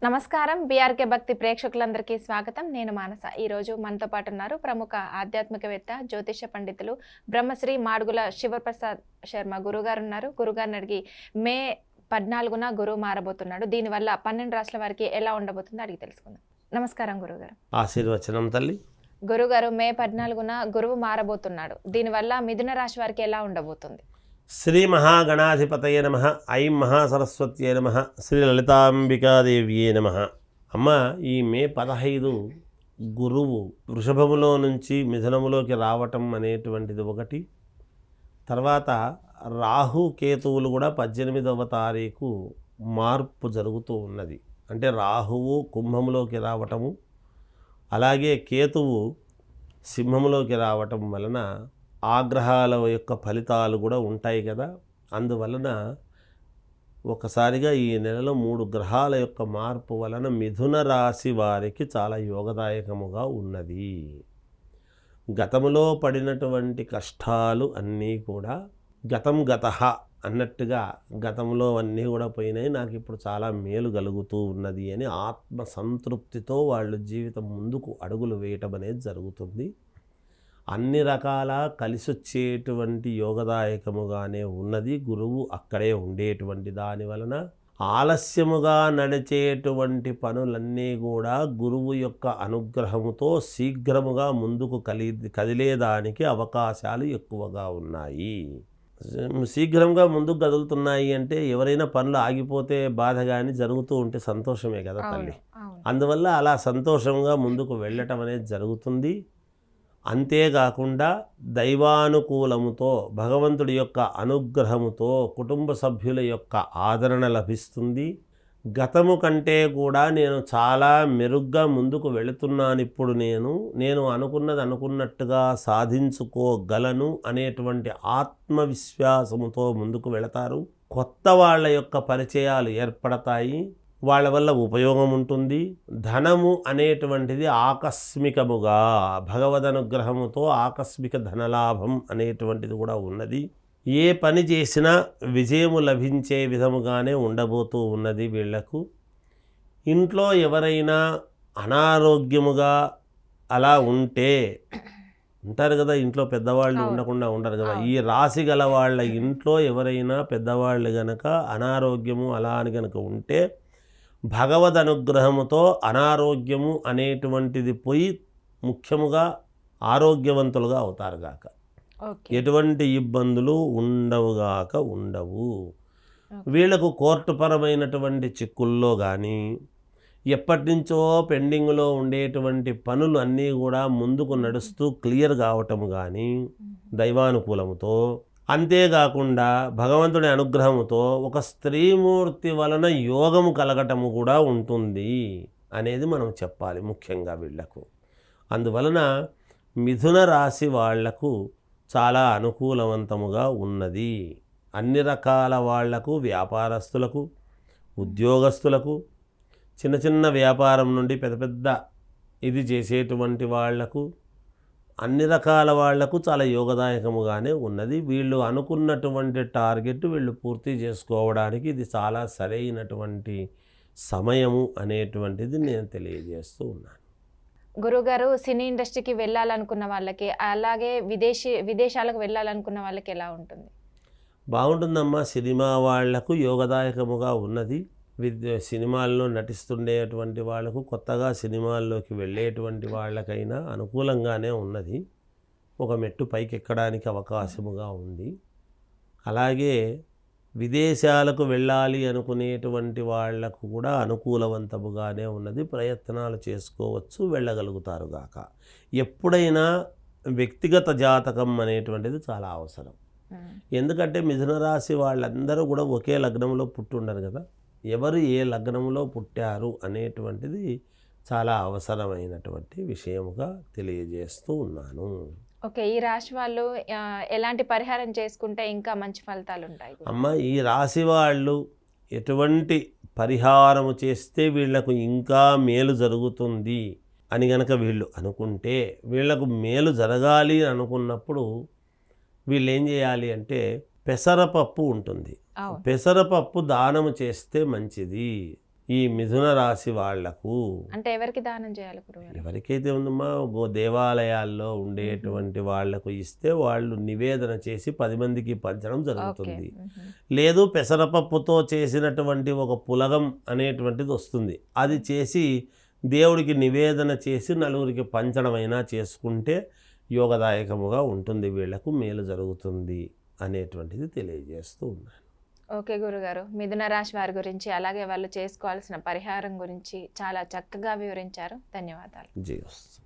నమస్కారం. బీఆర్కే భక్తి ప్రేక్షకులందరికీ స్వాగతం. నేను మానస. ఈరోజు మనతో పాటు ఉన్నారు ప్రముఖ ఆధ్యాత్మికవేత్త, జ్యోతిష పండితులు బ్రహ్మశ్రీ మాడుగుల శివప్రసాద్ శర్మ గురుగారు ఉన్నారు. గురుగారిని అడిగి మే 14న గురువు మారబోతున్నాడు. దీనివల్ల 12 రాష్ట్రాల వారికి ఎలా ఉండబోతుందో అడిగి తెలుసుకుందాం. నమస్కారం గురుగారు. ఆశీర్వచనం తల్లి. గురుగారు, మే 14న గురువు మారబోతున్నాడు. దీనివల్ల మిథున రాశి వారికి ఎలా ఉండబోతుంది? శ్రీ మహాగణాధిపతయ నమ. ఐం మహాసరస్వత్యై నమ. శ్రీ లలితాంబికాదేవ్యే నమ. అమ్మ, ఈ మే 15 గురువు వృషభములో నుంచి మిథునములోకి రావటం అనేటువంటిది ఒకటి. తర్వాత రాహు కేతువులు కూడా 18వ తారీఖు మార్పు జరుగుతూ ఉన్నది. అంటే రాహువు కుంభములోకి రావటము, అలాగే కేతువు సింహములోకి రావటం వలన ఆగ్రహాల యొక్క ఫలితాలు కూడా ఉంటాయి కదా. అందువలన ఒకసారిగా ఈ నెలలో 3 గ్రహాల యొక్క మార్పు వలన మిథున రాశి వారికి చాలా యోగదాయకముగా ఉన్నది. గతములో పడినటువంటి కష్టాలు అన్నీ కూడా గతం గతః అన్నట్టుగా గతంలో అన్నీ కూడా పోయినాయి, నాకు ఇప్పుడు చాలా మేలు కలుగుతూ ఉన్నది అని ఆత్మ సంతృప్తితో వాళ్ళు జీవితం ముందుకు అడుగులు వేయటం అనేది జరుగుతుంది. అన్ని రకాల కలిసొచ్చేటువంటి యోగదాయకముగానే ఉన్నది. గురువు అక్కడే ఉండేటువంటి దాని వలన ఆలస్యముగా నడిచేటువంటి పనులన్నీ కూడా గురువు యొక్క అనుగ్రహముతో శీఘ్రముగా ముందుకు కదిలేదానికి అవకాశాలు ఎక్కువగా ఉన్నాయి. శీఘ్రంగా ముందుకు కదులుతున్నాయి అంటే ఎవరైనా పనులు ఆగిపోతే బాధ కానీ జరుగుతూ ఉంటే సంతోషమే కదా తల్లి. అందువల్ల అలా సంతోషంగా ముందుకు వెళ్ళటం అనేది జరుగుతుంది. అంతేకాకుండా దైవానుకూలముతో, భగవంతుడి యొక్క అనుగ్రహముతో కుటుంబ సభ్యుల యొక్క ఆదరణ లభిస్తుంది. గతము కంటే కూడా నేను చాలా మెరుగ్గా ముందుకు వెళుతున్నాను. ఇప్పుడు నేను అనుకున్నది అనుకున్నట్టుగా సాధించుకోగలను అనేటువంటి ఆత్మవిశ్వాసముతో ముందుకు వెళతారు. కొత్త వాళ్ళ యొక్క పరిచయాలు ఏర్పడతాయి, వాళ్ళ వల్ల ఉపయోగం ఉంటుంది. ధనము అనేటువంటిది ఆకస్మికముగా భగవదనుగ్రహముతో ఆకస్మిక ధనలాభం అనేటువంటిది కూడా ఉన్నది. ఏ పని చేసినా విజయము లభించే విధముగానే ఉండబోతూ ఉన్నది వీళ్లకు. ఇంట్లో ఎవరైనా అనారోగ్యముగా అలా ఉంటే ఉంటారు కదా, ఇంట్లో పెద్దవాళ్ళు ఉండకుండా ఉండరు కదా. ఈ రాశి గల వాళ్ళ ఇంట్లో ఎవరైనా పెద్దవాళ్ళు గనక అనారోగ్యము అలా అని గనక ఉంటే భగవద్ అనుగ్రహముతో అనారోగ్యము అనేటువంటిది పోయి ముఖ్యముగా ఆరోగ్యవంతులుగా అవుతారు గాక. ఎటువంటి ఇబ్బందులు ఉండవు. వీళ్లకు కోర్టుపరమైనటువంటి చిక్కుల్లో కానీ ఎప్పటి నుంచో పెండింగ్లో ఉండేటువంటి పనులు అన్నీ కూడా ముందుకు నడుస్తూ క్లియర్ కావటము కానీ దైవానుకూలముతో, అంతేకాకుండా భగవంతుడి అనుగ్రహముతో ఒక స్త్రీమూర్తి వలన యోగము కలగటము కూడా ఉంటుంది అనేది మనం చెప్పాలి ముఖ్యంగా వీళ్లకు. అందువలన మిథున రాశి వాళ్లకు చాలా అనుకూలవంతముగా ఉన్నది. అన్ని రకాల వాళ్లకు, వ్యాపారస్తులకు, ఉద్యోగస్తులకు, చిన్న చిన్న వ్యాపారం నుండి పెద్ద పెద్ద ఇది చేసేటువంటి వాళ్లకు, అన్ని రకాల వాళ్లకు చాలా యోగదాయకముగానే ఉన్నది. వీళ్ళు అనుకున్నటువంటి టార్గెట్ వీళ్ళు పూర్తి చేసుకోవడానికి ఇది చాలా సరైనటువంటి సమయము అనేటువంటిది నేను తెలియజేస్తూ ఉన్నాను. గురుగారు, సినీ ఇండస్ట్రీకి వెళ్ళాలనుకున్న వాళ్ళకి, అలాగే విదేశాలకు వెళ్ళాలనుకున్న వాళ్ళకి ఎలా ఉంటుంది? బాగుంటుందమ్మా. సినిమా వాళ్లకు యోగదాయకముగా ఉన్నది. సినిమాల్లో నటిస్తుండేటువంటి వాళ్లకు, కొత్తగా సినిమాల్లోకి వెళ్ళేటువంటి వాళ్ళకైనా అనుకూలంగానే ఉన్నది. ఒక మెట్టు పైకెక్కడానికి అవకాశముగా ఉంది. అలాగే విదేశాలకు వెళ్ళాలి అనుకునేటువంటి వాళ్లకు కూడా అనుకూలవంతముగానే ఉన్నది. ప్రయత్నాలు చేసుకోవచ్చు, వెళ్ళగలుగుతారు గాక. ఎప్పుడైనా వ్యక్తిగత జాతకం అనేటువంటిది చాలా అవసరం. ఎందుకంటే మిథున రాశి వాళ్ళందరూ కూడా ఒకే లగ్నంలో పుట్టుండరు కదా. ఎవరు ఏ లగ్నంలో పుట్టారు అనేటువంటిది చాలా అవసరమైనటువంటి విషయముగా తెలియజేస్తూ ఉన్నాను. ఓకే, ఈ రాశి వాళ్ళు ఎలాంటి పరిహారం చేసుకుంటే ఇంకా మంచి ఫలితాలు ఉంటాయి? అమ్మ, ఈ రాశి వాళ్ళు ఎటువంటి పరిహారము చేస్తే వీళ్లకు ఇంకా మేలు జరుగుతుంది అని గనక వీళ్ళు అనుకుంటే, వీళ్లకు మేలు జరగాలి అనుకున్నప్పుడు వీళ్ళు ఏం చేయాలి అంటే పెసరపప్పు ఉంటుంది. పెసరపప్పు దానము చేస్తే మంచిది. ఈ మిథున రాశి వాళ్లకు అంటే ఎవరికి దానం చేయాలి గురుగారు? ఎవరికైతే ఉందమ్మా దేవాలయాల్లో ఉండేటువంటి వాళ్లకు ఇస్తే వాళ్ళు నివేదన చేసి 10 మందికి పంచడం ఓకే. జరుగుతుంది. లేదు పెసరపప్పుతో చేసినటువంటి ఒక పులగం అనేటువంటిది వస్తుంది, అది చేసి దేవుడికి నివేదన చేసి నలుగురికి పంచడమైనా చేసుకుంటే యోగదాయకముగా ఉంటుంది, వీళ్లకు మేలు జరుగుతుంది అనేటువంటిది తెలియజేస్తూ ఉన్నాను. ఓకే గురుగారు, మిథున రాశి వారి గురించి అలాగే వాళ్ళు చేసుకోవాల్సిన పరిహారం గురించి చాలా చక్కగా వివరించారు. ధన్యవాదాలు. జయోస్తు.